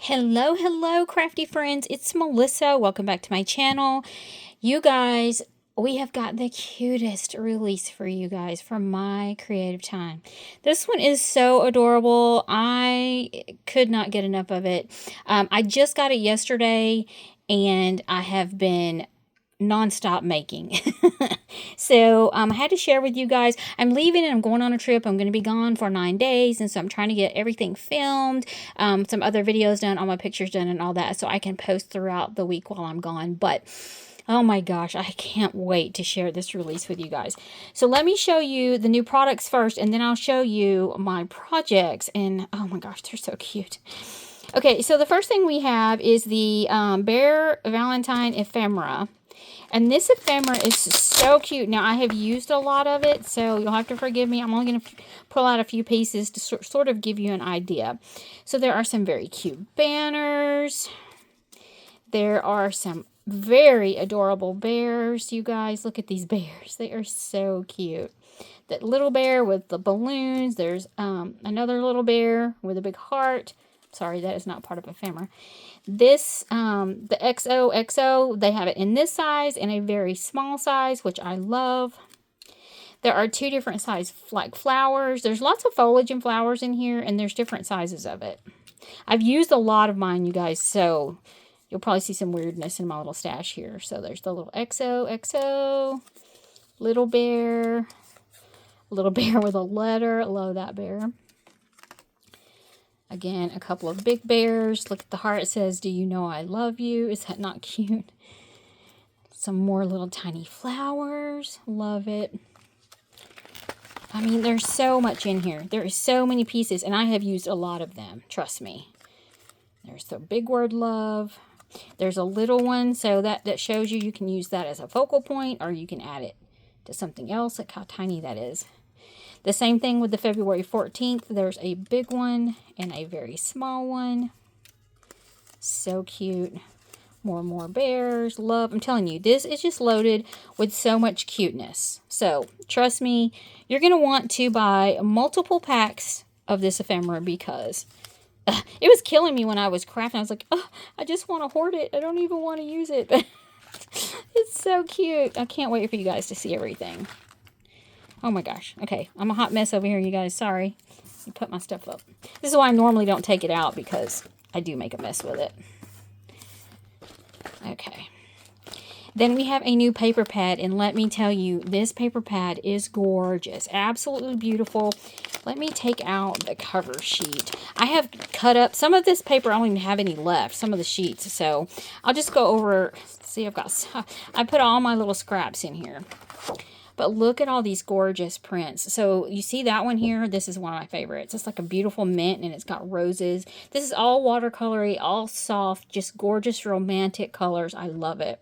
Hello, hello, crafty friends. It's Melissa. Welcome back to my channel. You guys, we have got the cutest release for you guys from my creative time. This one is so adorable. I could not get enough of it. I just got it yesterday, and I have been nonstop making. So I had to share with you guys. I'm leaving and I'm going on a trip. I'm going to be gone for 9 days, and so I'm trying to get everything filmed, some other videos done, all my pictures done and all that, so I can post throughout the week while I'm gone. But oh my gosh, I can't wait to share this release with you guys. So let me show you the new products first, and then I'll show you my projects. And oh my gosh, they're so cute. Okay, so the first thing we have is the Bear Valentine ephemera. And this ephemera is so cute. Now, I have used a lot of it, so you'll have to forgive me. I'm only going to pull out a few pieces to sort of give you an idea. So there are some very cute banners. There are some very adorable bears, you guys. Look at these bears. They are so cute. That little bear with the balloons. There's another little bear with a big heart. Sorry, that is not part of ephemera. This, the XOXO, they have it in this size and a very small size, which I love. There are two different size like flowers. There's lots of foliage and flowers in here, and there's different sizes of it. I've used a lot of mine, you guys, so you'll probably see some weirdness in my little stash here. So there's the little XOXO, little bear with a letter. I love that bear. Again, a couple of big bears. Look at the heart. It says, "Do you know I love you?" Is that not cute? Some more little tiny flowers. Love it. I mean, there's so much in here. There is so many pieces, and I have used a lot of them. Trust me. There's the big word love. There's a little one, so that shows you can use that as a focal point, or you can add it to something else. Look how tiny that is. The same thing with the February 14th. There's a big one and a very small one. So cute. More bears. Love. I'm telling you, this is just loaded with so much cuteness. So, trust me, you're going to want to buy multiple packs of this ephemera because it was killing me when I was crafting. I was like, oh, I just want to hoard it. I don't even want to use it. It's so cute. I can't wait for you guys to see everything. Oh my gosh. Okay, I'm a hot mess over here, you guys. Sorry. Let me put my stuff up. This is why I normally don't take it out, because I do make a mess with it. Okay. Then we have a new paper pad, and let me tell you, this paper pad is gorgeous. Absolutely beautiful. Let me take out the cover sheet. I have cut up some of this paper. I don't even have any left, some of the sheets. So I'll just go over. See, I put all my little scraps in here. But look at all these gorgeous prints. So you see that one here? This is one of my favorites. It's like a beautiful mint, and it's got roses. This is all watercolory, all soft, just gorgeous romantic colors. I love it.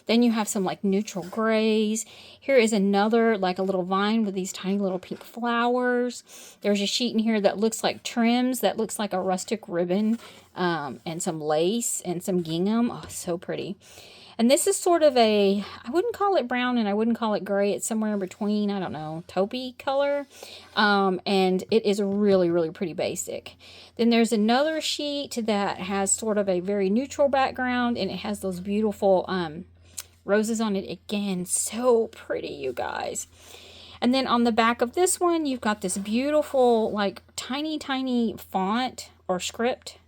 Then you have some like neutral grays. Here is another like a little vine with these tiny little pink flowers. There's a sheet in here that looks like trims, that looks like a rustic ribbon, and some lace and some gingham. Oh, so pretty. And this is sort of a, I wouldn't call it brown and I wouldn't call it gray. It's somewhere in between, I don't know, taupey color. And it is really, really pretty basic. Then there's another sheet that has sort of a very neutral background, and it has those beautiful roses on it. Again, so pretty, you guys. And then on the back of this one, you've got this beautiful, like, tiny, tiny font or script.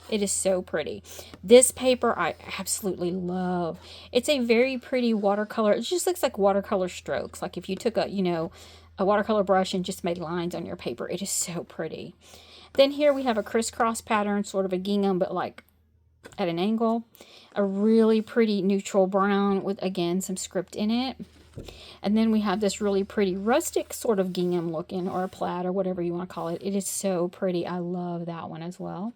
It is so pretty. This paper I absolutely love. It's a very pretty watercolor. It just looks like watercolor strokes. Like if you took a watercolor brush and just made lines on your paper. It is so pretty. Then here we have a crisscross pattern, sort of a gingham, but like at an angle. A really pretty neutral brown with, again, some script in it. And then we have this really pretty rustic sort of gingham looking, or a plaid, or whatever you want to call it. It is so pretty. I love that one as well.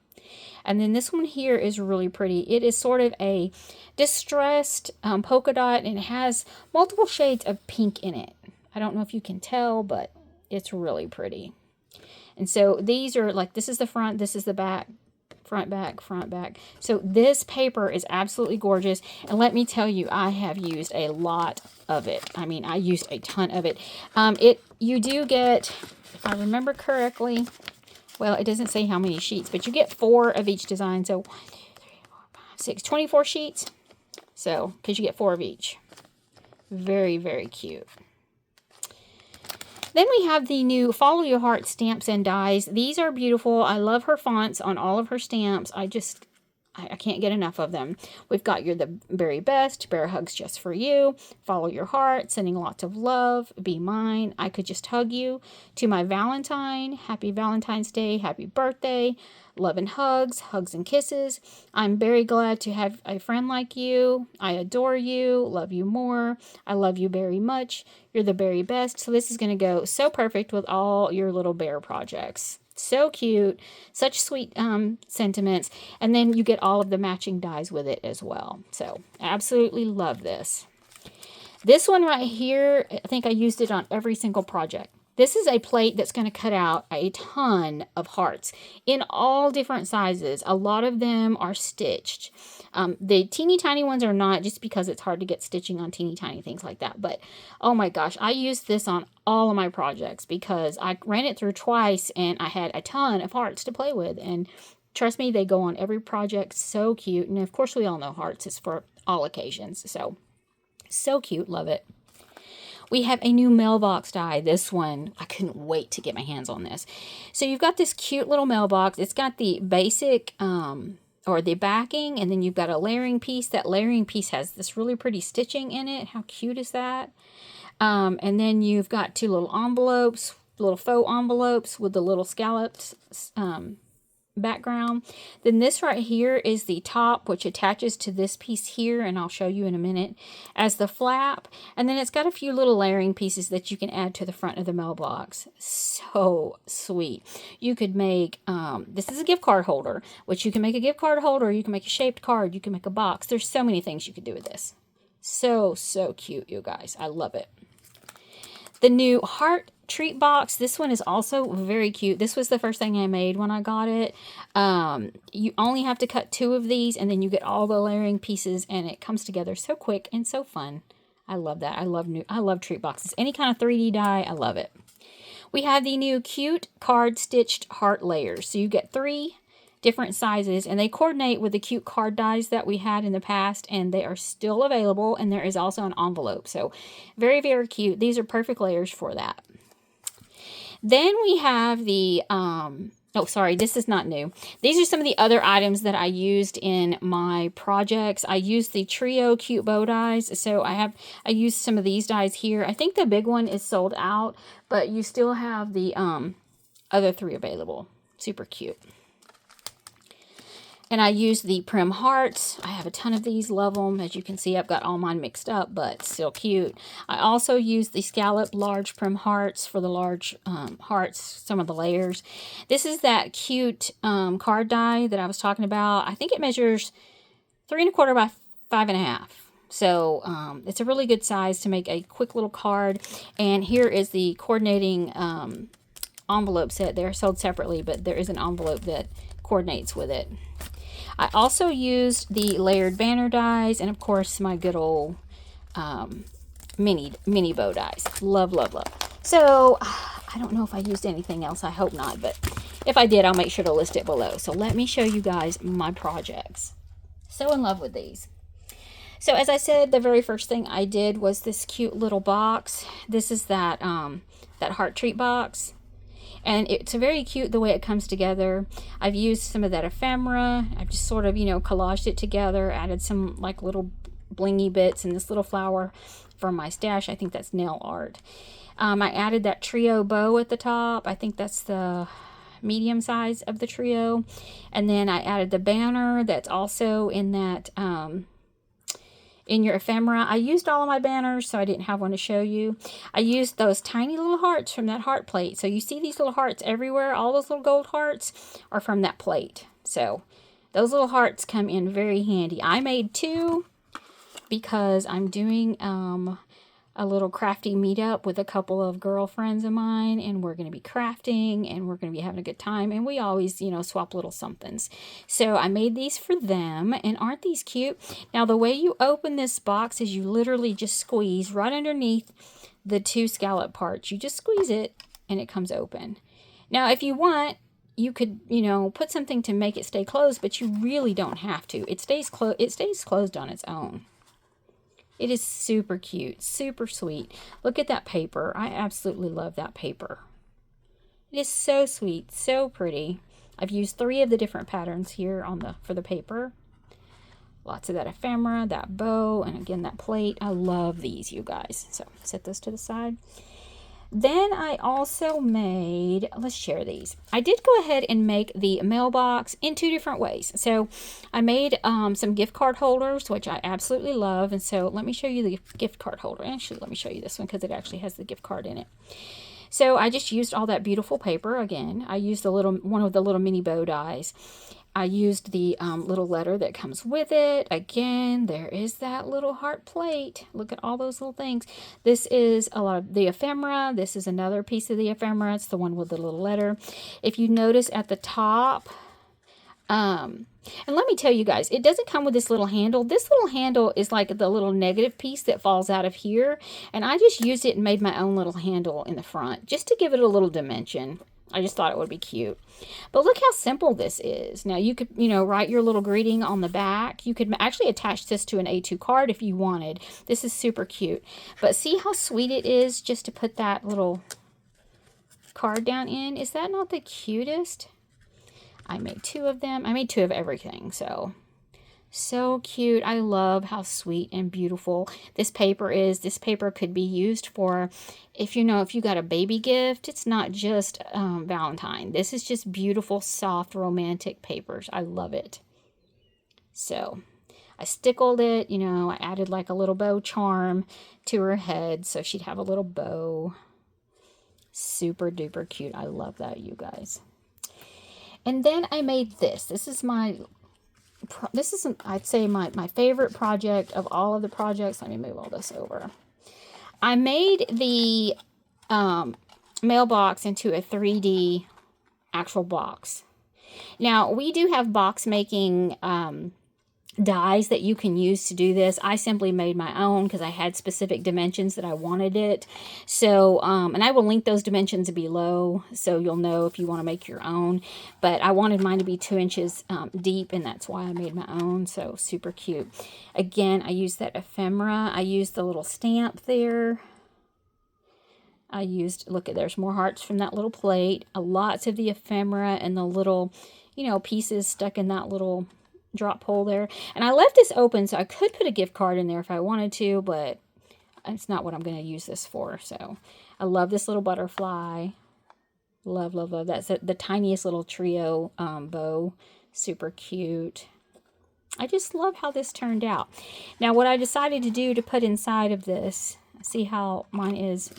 And then this one here is really pretty. It is sort of a distressed polka dot, and it has multiple shades of pink in it. I don't know if you can tell, but it's really pretty. And so these are like, this is the front, this is the back. Front, back, front, back. So this paper is absolutely gorgeous. And let me tell you, I have used a lot of it. I mean, I used a ton of it. You do get, if I remember correctly, Well, it doesn't say how many sheets, but you get 4 of each design. So 1, 2, 3, 4, 5, 6, 24 sheets. So, because you get 4 of each. Very, very cute. Then we have the new Follow Your Heart stamps and dies. These are beautiful. I love her fonts on all of her stamps. I can't get enough of them. We've got You're the Very Best, Bear Hugs Just for You, Follow Your Heart, Sending Lots of Love, Be Mine, I Could Just Hug You, To My Valentine, Happy Valentine's Day, Happy Birthday, Love and Hugs, Hugs and Kisses, I'm Very Glad to Have a Friend Like You, I Adore You, Love You More, I Love You Very Much, You're the Very Best. So this is going to go so perfect with all your little bear projects. So cute, such sweet sentiments, and then you get all of the matching dies with it as well. So absolutely love this. This one right here, I think I used it on every single project. This is a plate that's going to cut out a ton of hearts in all different sizes. A lot of them are stitched. The teeny tiny ones are not, just because it's hard to get stitching on teeny tiny things like that. But oh my gosh, I used this on all of my projects because I ran it through twice and I had a ton of hearts to play with. And trust me, they go on every project. So cute. And of course, we all know hearts is for all occasions. So cute. Love it. We have a new mailbox die. This one, I couldn't wait to get my hands on this. So you've got this cute little mailbox. It's got the basic or the backing, and then you've got a layering piece. That layering piece has this really pretty stitching in it. How cute is that? And then you've got 2 little envelopes, little faux envelopes with the little scalloped background. Then this right here is the top, which attaches to this piece here, and I'll show you in a minute, as the flap. And then it's got a few little layering pieces that you can add to the front of the mailbox. So sweet. You could make, this is a gift card holder, which you can make a gift card holder, you can make a shaped card, you can make a box. There's so many things you could do with this. So cute, you guys. I love it. The new heart treat box. This one is also very cute. This was the first thing I made when I got it. You only have to cut 2 of these, and then you get all the layering pieces, and it comes together so quick and so fun. I love that. I love treat boxes. Any kind of 3D die, I love it. We have the new cute card stitched heart layers. So you get 3 different sizes, and they coordinate with the cute card dies that we had in the past, and they are still available, and there is also an envelope. So very, very cute. These are perfect layers for that. Then we have the, oh, sorry, this is not new. These are some of the other items that I used in my projects. I used the trio cute bow dies. So I used some of these dies here. I think the big one is sold out, but you still have the other 3 available. Super cute. And I used the Prim Hearts. I have a ton of these, love them. As you can see, I've got all mine mixed up, but still cute. I also used the Scallop Large Prim Hearts for the large hearts, some of the layers. This is that cute card die that I was talking about. I think it measures 3 1/4 by 5 1/2. So it's a really good size to make a quick little card. And here is the coordinating envelope set. They're sold separately, but there is an envelope that coordinates with it. I also used the layered banner dies, and of course my good old mini bow dies. Love, love, love. So I don't know if I used anything else. I hope not, but if I did, I'll make sure to list it below. So let me show you guys my projects. So in love with these. So as I said, the very first thing I did was this cute little box. This is that heart treat box. And it's very cute the way it comes together. I've used some of that ephemera. I've just sort of, collaged it together, added some like little blingy bits and this little flower from my stash. I think that's nail art. I added that trio bow at the top. I think that's the medium size of the trio. And then I added the banner that's also in that in your ephemera. I used all of my banners, so I didn't have one to show you. I used those tiny little hearts from that heart plate. So you see these little hearts everywhere. All those little gold hearts are from that plate. So those little hearts come in very handy. I made 2 because I'm doing a little crafty meetup with a couple of girlfriends of mine, and we're going to be crafting, and we're going to be having a good time, and we always, swap little somethings. So I made these for them, and aren't these cute? Now, the way you open this box is you literally just squeeze right underneath the 2 scallop parts. You just squeeze it, and it comes open. Now, if you want, you could, you know, put something to make it stay closed, but you really don't have to. It stays closed on its own. It is super cute, super sweet. Look at that paper. I absolutely love that paper. It is so sweet, so pretty. I've used 3 of the different patterns here for the paper. Lots of that ephemera, that bow, and again that plate. I love these, you guys. So set this to the side. Then I also made, let's share these. I did go ahead and make the mailbox in 2 different ways. So I made some gift card holders, which I absolutely love. And so let me show you the gift card holder. Actually, let me show you this one because it actually has the gift card in it. So I just used all that beautiful paper again. I used one of the little mini bow dies. I used the little letter that comes with it. Again, there is that little heart plate. Look at all those little things. This is a lot of the ephemera. This is another piece of the ephemera. It's the one with the little letter. If you notice at the top, and let me tell you guys, it doesn't come with this little handle. This little handle is like the little negative piece that falls out of here. And I just used it and made my own little handle in the front just to give it a little dimension. I just thought it would be cute. But look how simple this is. Now you could, you know, write your little greeting on the back. You could actually attach this to an A2 card if you wanted. This is super cute. But see how sweet it is just to put that little card down in? Is that not the cutest? I made 2 of them. I made 2 of everything, so cute. I love how sweet and beautiful this paper is. This paper could be used for, if you got a baby gift. It's not just Valentine. This is just beautiful, soft, romantic papers. I love it. So I stickled it, you know, I added like a little bow charm to her head so she'd have a little bow. Super duper cute. I love that, you guys. And then I made this. This is I'd say my favorite project of all of the projects. Let me move all this over. I made the mailbox into a 3D actual box. Now, we do have box making dies that you can use to do this. I simply made my own because I had specific dimensions that I wanted it. So, and I will link those dimensions below so you'll know if you want to make your own. But I wanted mine to be 2 inches deep, and that's why I made my own. So super cute. Again, I used that ephemera. I used the little stamp there. I used, look at, there's more hearts from that little plate. Lots of the ephemera and the little, you know, pieces stuck in that little drop hole there. And I left this open so I could put a gift card in there if I wanted to, but it's not what I'm going to use this for. So I love this little butterfly. Love, love, love. That's the tiniest little trio bow. Super cute. I just love how this turned out. Now what I decided to do to put inside of this, see how mine is,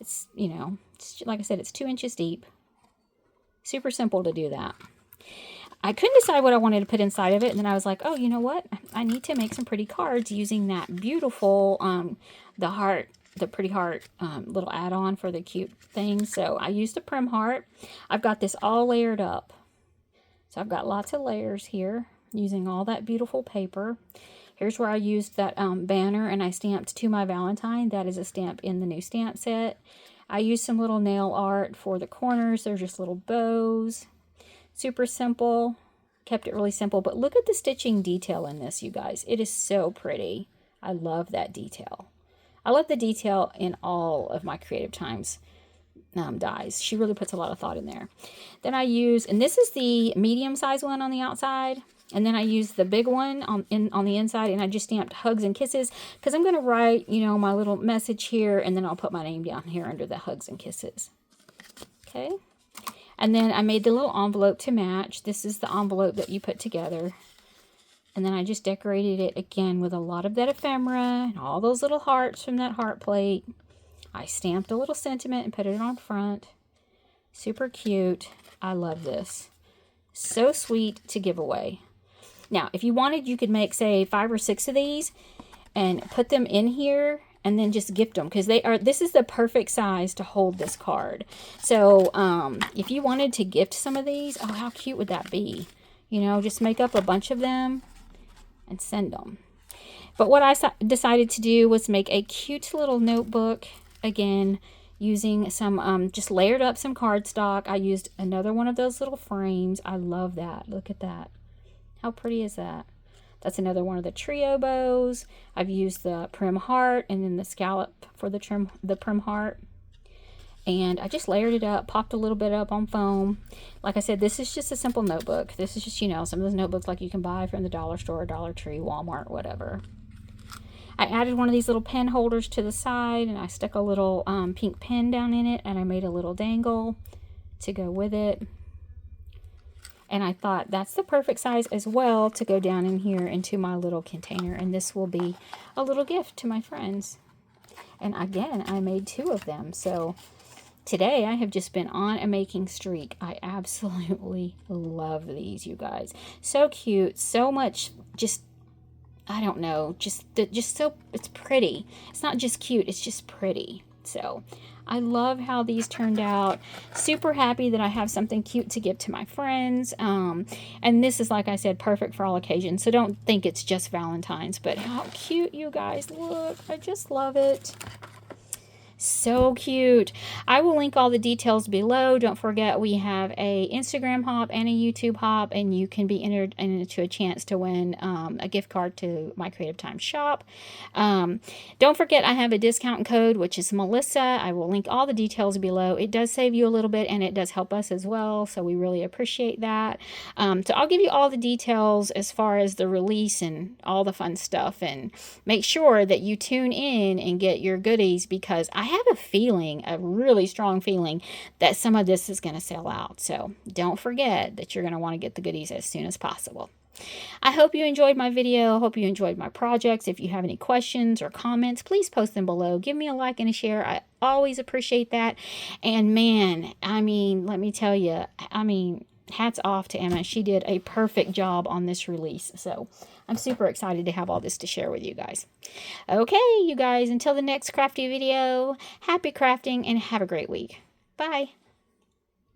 it's, you know, it's, like I said, it's 2 inches deep. Super simple to do that. I couldn't decide what I wanted to put inside of it, and then I was like, oh, you know what? I need to make some pretty cards using that beautiful, the pretty heart little add-on for the cute thing. So I used a prim heart. I've got this all layered up. So I've got lots of layers here using all that beautiful paper. Here's where I used that banner, and I stamped To My Valentine. That is a stamp in the new stamp set. I used some little nail art for the corners. They're just little bows. Super simple. Kept it really simple. But look at the stitching detail in this, you guys. It is so pretty. I love that detail. I love the detail in all of my Creative Times dies. She really puts a lot of thought in there. Then I use, and this is the medium size one on the outside. And then I use the big one on the inside, and I just stamped Hugs and Kisses because I'm going to write, you know, my little message here, and then I'll put my name down here under the Hugs and Kisses. Okay. And then I made the little envelope to match. This is the envelope that you put together. And then I just decorated it again with a lot of that ephemera and all those little hearts from that heart plate. I stamped a little sentiment and put it on front. Super cute. I love this. So sweet to give away. Now, if you wanted, you could make, say, 5 or 6 of these and put them in here and then just gift them, because this is the perfect size to hold this card. So if you wanted to gift some of these, oh, how cute would that be? You know, just make up a bunch of them and send them. But what I decided to do was make a cute little notebook. Again, using some, just layered up some cardstock. I used another one of those little frames. I love that. Look at that. How pretty is that? That's another one of the trio bows. I've used the prim heart and then the scallop for the prim heart. And I just layered it up, popped a little bit up on foam. Like I said, this is just a simple notebook. This is just, you know, some of those notebooks like you can buy from the dollar store, Dollar Tree, Walmart, whatever. I added one of these little pen holders to the side, and I stuck a little pink pen down in it, and I made a little dangle to go with it. And I thought that's the perfect size as well to go down in here into my little container. And this will be a little gift to my friends. And again, I made 2 of them. So today I have just been on a making streak. I absolutely love these, you guys. So cute, so much just, I don't know, just so, it's pretty. It's not just cute, it's just pretty. So I love how these turned out. Super happy that I have something cute to give to my friends. And this is, like I said, perfect for all occasions. So don't think it's just Valentine's, but how cute, you guys. Look, I just love it. So cute. I will link all the details below. Don't forget we have a Instagram hop and a YouTube hop, and you can be entered into a chance to win a gift card to My Creative Time shop. Don't forget I have a discount code, which is Melissa. I will link all the details below. It does save you a little bit, and it does help us as well, so we really appreciate that. So I'll give you all the details as far as the release and all the fun stuff, and make sure that you tune in and get your goodies, because I have a feeling, a really strong feeling, that some of this is going to sell out. So don't forget that you're going to want to get the goodies as soon as possible. I hope you enjoyed my video. Hope you enjoyed my projects. If you have any questions or comments, please post them below. Give me a like and a share. I always appreciate that. And man, I mean, let me tell you, I mean, hats off to Emma. She did a perfect job on this release. So I'm super excited to have all this to share with you guys. Okay, you guys, until the next crafty video, happy crafting and have a great week. Bye.